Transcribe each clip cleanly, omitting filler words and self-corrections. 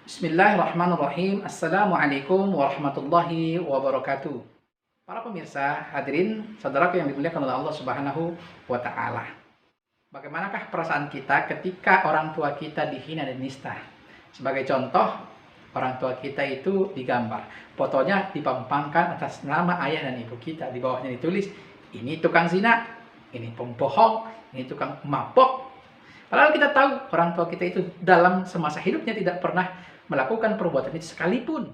Bismillahirrahmanirrahim. Assalamualaikum warahmatullahi wabarakatuh. Para pemirsa, hadirin, saudaraku yang dimuliakan oleh Allah Subhanahu wa Ta'ala. Bagaimanakah perasaan kita ketika orang tua kita dihina dan nista? Sebagai contoh, orang tua kita itu digambar, fotonya dipampangkan atas nama ayah dan ibu kita. Di bawahnya ditulis, ini tukang zina, ini pembohong, ini tukang mabok. Padahal kita tahu orang tua kita itu dalam semasa hidupnya tidak pernah melakukan perbuatan itu sekalipun.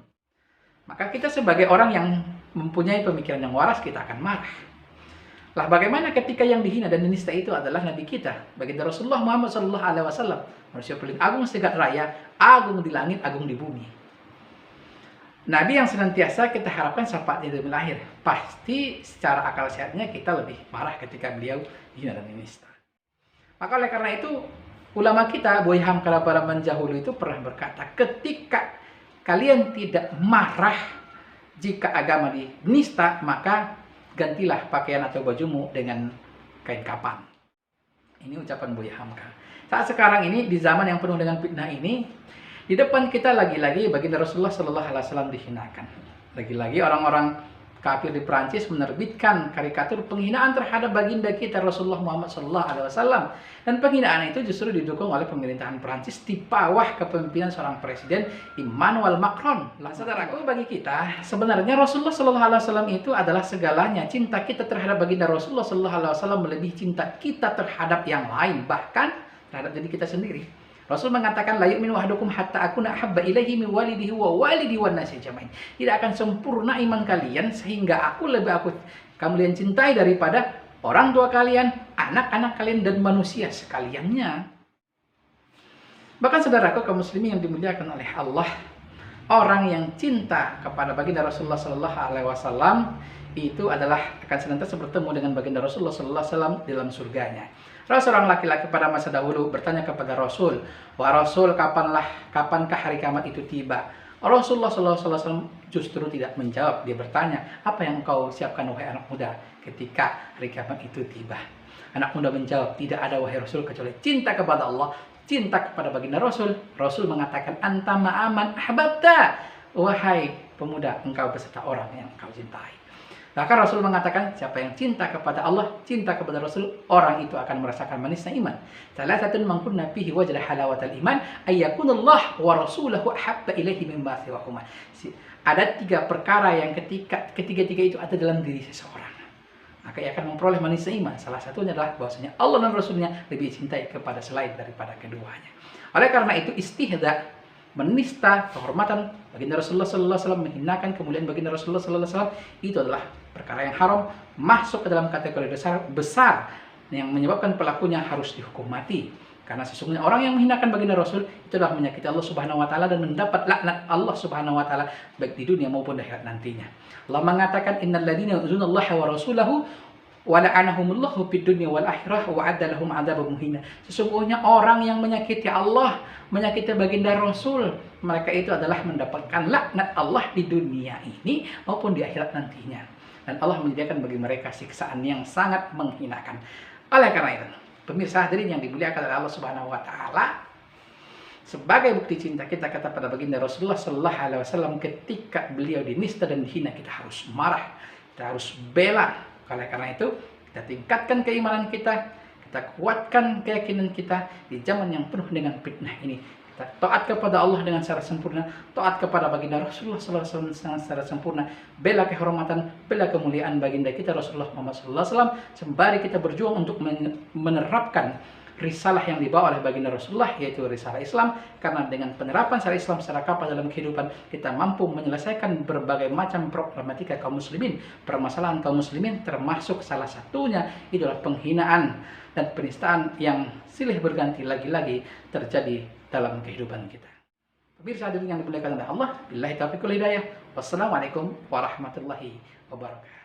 Maka kita sebagai orang yang mempunyai pemikiran yang waras, kita akan marah. Lah bagaimana ketika yang dihina dan dinista itu adalah Nabi kita, baginda Rasulullah Muhammad SAW, manusia paling agung sejagat raya, agung di langit, agung di bumi. Nabi yang senantiasa kita harapkan saat dia lahir, pasti secara akal sehatnya kita lebih marah ketika beliau dihina dan dinista. Maka oleh karena itu, ulama kita, Buya Hamka para mendahulu itu pernah berkata, ketika kalian tidak marah jika agama dinista, maka gantilah pakaian atau bajumu dengan kain kapan. Ini ucapan Buya Hamka. Saat sekarang ini, di zaman yang penuh dengan fitnah ini, di depan kita lagi-lagi baginda Rasulullah SAW dihinakan. Lagi-lagi orang-orang kafir di Perancis menerbitkan karikatur penghinaan terhadap baginda kita Rasulullah Muhammad SAW, dan penghinaan itu justru didukung oleh pemerintahan Perancis di bawah kepemimpinan seorang presiden Emmanuel Macron. Lah saudaraku, bagi kita sebenarnya Rasulullah SAW itu adalah segalanya. Cinta kita terhadap baginda Rasulullah SAW melebihi cinta kita terhadap yang lain, bahkan terhadap diri kita sendiri. Rasul mengatakan, la yu'minu ahadukum hatta akuna ahabba ilaihi min walidihi wa walidi wan nasi jamain. Tidak akan sempurna iman kalian sehingga kalian cintai daripada orang tua kalian, anak-anak kalian, dan manusia sekaliannya. Bahkan saudaraku kaum muslimin yang dimuliakan oleh Allah, orang yang cinta kepada baginda Rasulullah SAW itu adalah akan senantiasa bertemu dengan baginda Rasulullah SAW dalam surganya. Lalu seorang laki-laki pada masa dahulu bertanya kepada Rasul, "Wahai Rasul, kapankah hari kiamat itu tiba?" Rasulullah SAW justru tidak menjawab. Dia bertanya, "Apa yang engkau siapkan wahai anak muda ketika hari kiamat itu tiba?" Anak muda menjawab, "Tidak ada wahai Rasul kecuali cinta kepada Allah, cinta kepada baginda Rasul." Rasul mengatakan, "Anta ma'aman ahbabta." Wahai pemuda, engkau beserta orang yang engkau cintai. Bahkan Rasul mengatakan, siapa yang cinta kepada Allah, cinta kepada Rasul, orang itu akan merasakan manisnya iman. Salah satu mangkunna fihi wajdah halawatal iman, ayyakunallah wa rasulahu ahabba ilaihi mimma siwahuma. Ada 3 perkara yang ketiga-tiga itu ada dalam diri seseorang, maka ia akan memperoleh manisnya iman. Salah satunya adalah bahwasanya Allah dan Rasulnya lebih cintai kepada selain daripada keduanya. Oleh karena itu, istihza, menista kehormatan baginda Rasulullah SAW, menghinakan kemuliaan baginda Rasulullah SAW, itu adalah perkara yang haram, masuk ke dalam kategori besar yang menyebabkan pelakunya harus dihukum mati. Karena sesungguhnya orang yang menghinakan baginda Rasul itu adalah menyakiti Allah Subhanahu wa Ta'ala dan mendapat laknat Allah Subhanahu wa Ta'ala baik di dunia maupun di akhirat nantinya. Allah mengatakan, innal ladzina yu'dzunallaha wa rasulahu wa la'anahumullahu fid dunya wal akhirah wa adda lahum adzabun muhina. Sesungguhnya orang yang menyakiti Allah, menyakiti baginda Rasul, mereka itu adalah mendapatkan laknat Allah di dunia ini maupun di akhirat nantinya. Dan Allah menyediakan bagi mereka siksaan yang sangat menghinakan. Oleh karena itu, pemirsa hadirin yang dimuliakan oleh Allah Subhanahu wa Ta'ala, sebagai bukti cinta kita kepada baginda Rasulullah SAW, ketika beliau dinista dan dihina, kita harus marah, kita harus bela. Oleh karena itu, kita tingkatkan keimanan kita kuatkan keyakinan kita di zaman yang penuh dengan fitnah ini. Kita taat kepada Allah dengan secara sempurna, taat kepada baginda Rasulullah SAW secara sempurna, bela kehormatan, bela kemuliaan baginda kita Rasulullah Muhammad SAW, sembari kita berjuang untuk menerapkan risalah yang dibawa oleh baginda Rasulullah, yaitu risalah Islam. Karena dengan penerapan risalah Islam secara kapal dalam kehidupan, kita mampu menyelesaikan berbagai macam problematika kaum muslimin, permasalahan kaum muslimin, termasuk salah satunya adalah penghinaan dan penistaan yang silih berganti lagi-lagi terjadi dalam kehidupan kita. Pemirsa hadirin yang dimuliakan oleh Allah, billahi taufiq wal hidayah. Wassalamualaikum warahmatullahi wabarakatuh.